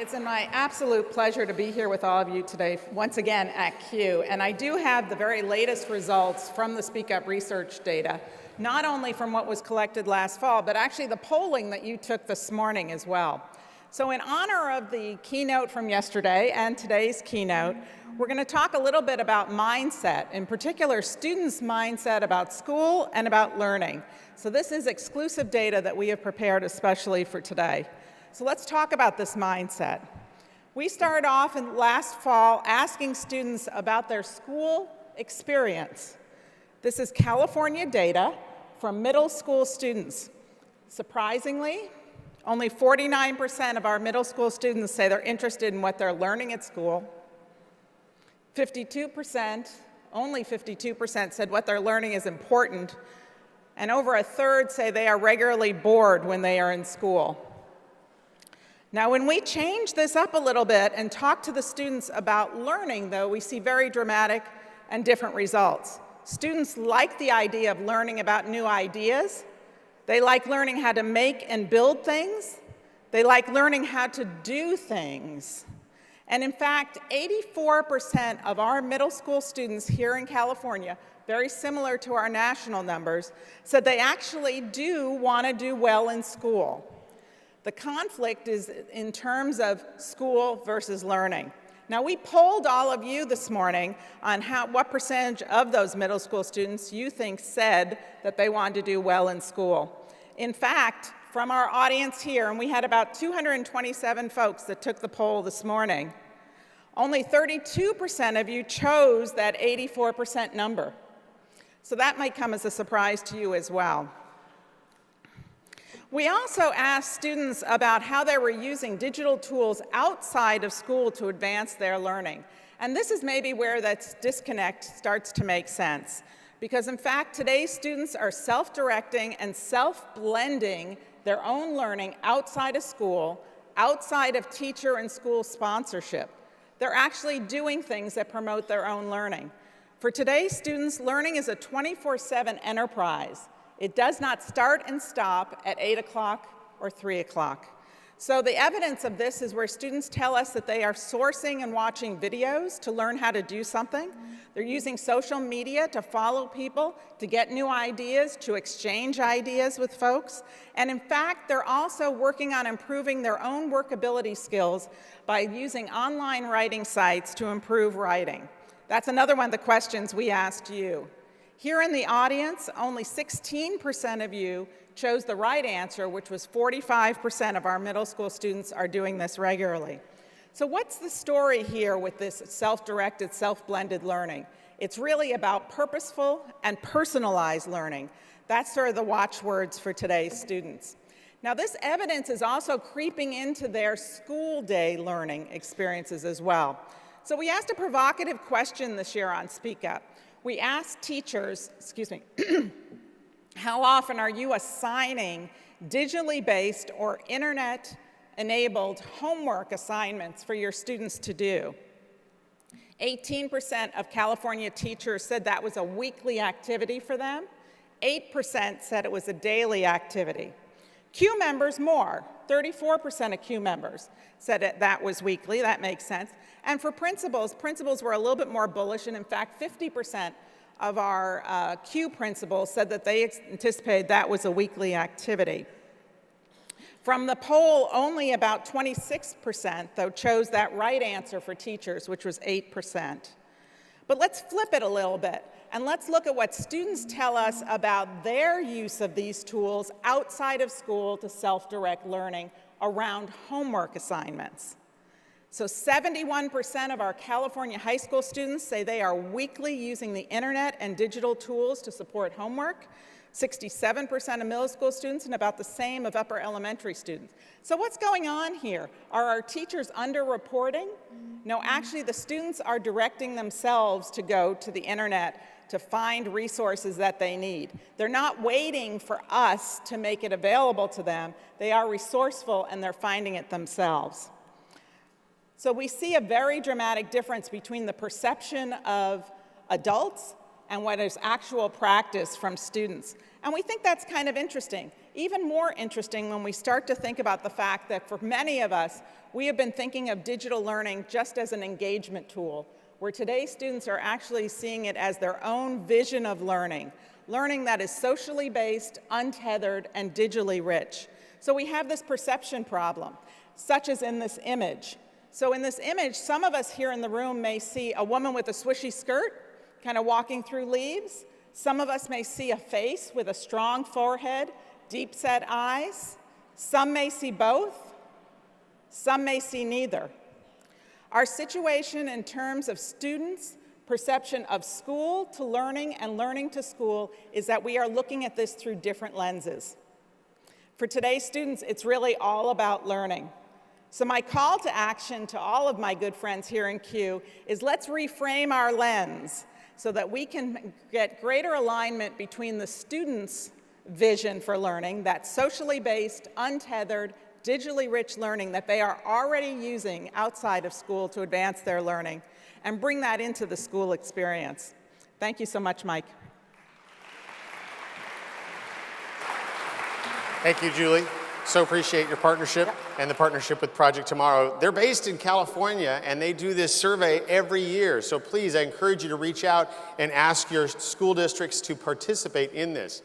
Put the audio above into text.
It's my absolute pleasure to be here with all of you today, once again at CUE. And I do have the very latest results from the Speak Up research data, not only from what was collected last fall, but actually the polling that you took this morning as well. So in honor of the keynote from yesterday and today's keynote, we're going to talk a little bit about mindset, in particular students' mindset about school and about learning. So this is exclusive data that we have prepared especially for today. So let's talk about this mindset. We started off last fall asking students about their school experience. This is California data from middle school students. Surprisingly, only 49% of our middle school students say they're interested in what they're learning at school. 52%, only 52% said what they're learning is important, and over a third say they are regularly bored when they are in school. Now, when we change this up a little bit and talk to the students about learning, though, we see very dramatic and different results. Students like the idea of learning about new ideas. They like learning how to make and build things. They like learning how to do things. And in fact, 84% of our middle school students here in California, very similar to our national numbers, said they actually do want to do well in school. The conflict is in terms of school versus learning. Now, we polled all of you this morning on what percentage of those middle school students you think said that they wanted to do well in school. In fact, from our audience here, and we had about 227 folks that took the poll this morning, only 32% of you chose that 84% number. So that might come as a surprise to you as well. We also asked students about how they were using digital tools outside of school to advance their learning. And this is maybe where that disconnect starts to make sense. Because in fact, today's students are self-directing and self-blending their own learning outside of school, outside of teacher and school sponsorship. They're actually doing things that promote their own learning. For today's students, learning is a 24/7 enterprise. It does not start and stop at 8 o'clock or 3 o'clock. So the evidence of this is where students tell us that they are sourcing and watching videos to learn how to do something. They're using social media to follow people, to get new ideas, to exchange ideas with folks. And in fact, they're also working on improving their own workability skills by using online writing sites to improve writing. That's another one of the questions we asked you. Here in the audience, only 16% of you chose the right answer, which was 45% of our middle school students are doing this regularly. So what's the story here with this self-directed, self-blended learning? It's really about purposeful and personalized learning. That's sort of the watchwords for today's students. Now, this evidence is also creeping into their school day learning experiences as well. So we asked a provocative question this year on Speak Up. We asked teachers, how often are you assigning digitally based or internet-enabled homework assignments for your students to do? 18% of California teachers said that was a weekly activity for them. 8% said it was a daily activity. CUE members more. 34% of CUE members said that was weekly. That makes sense. And for principals were a little bit more bullish, and in fact, 50% of our CUE principals said that they anticipated that was a weekly activity. From the poll, only about 26%, though, chose that right answer for teachers, which was 8%. But let's flip it a little bit, and let's look at what students tell us about their use of these tools outside of school to self-direct learning around homework assignments. So 71% of our California high school students say they are weekly using the internet and digital tools to support homework. 67% of middle school students, and about the same of upper elementary students. So what's going on here? Are our teachers underreporting? No, actually the students are directing themselves to go to the internet to find resources that they need. They're not waiting for us to make it available to them. They are resourceful and they're finding it themselves. So we see a very dramatic difference between the perception of adults and what is actual practice from students. And we think that's kind of interesting. Even more interesting when we start to think about the fact that for many of us, we have been thinking of digital learning just as an engagement tool, where today's students are actually seeing it as their own vision of learning, learning that is socially based, untethered, and digitally rich. So we have this perception problem, such as in this image. So in this image, some of us here in the room may see a woman with a swishy skirt, kind of walking through leaves. Some of us may see a face with a strong forehead, deep-set eyes. Some may see both. Some may see neither. Our situation in terms of students' perception of school to learning and learning to school is that we are looking at this through different lenses. For today's students, it's really all about learning. So my call to action to all of my good friends here in CUE is let's reframe our lens so that we can get greater alignment between the students' vision for learning, that socially based, untethered, digitally rich learning that they are already using outside of school to advance their learning, and bring that into the school experience. Thank you so much, Mike. Thank you, Julie. So appreciate your partnership and the partnership with Project Tomorrow. They're based in California, and they do this survey every year. So please, I encourage you to reach out and ask your school districts to participate in this.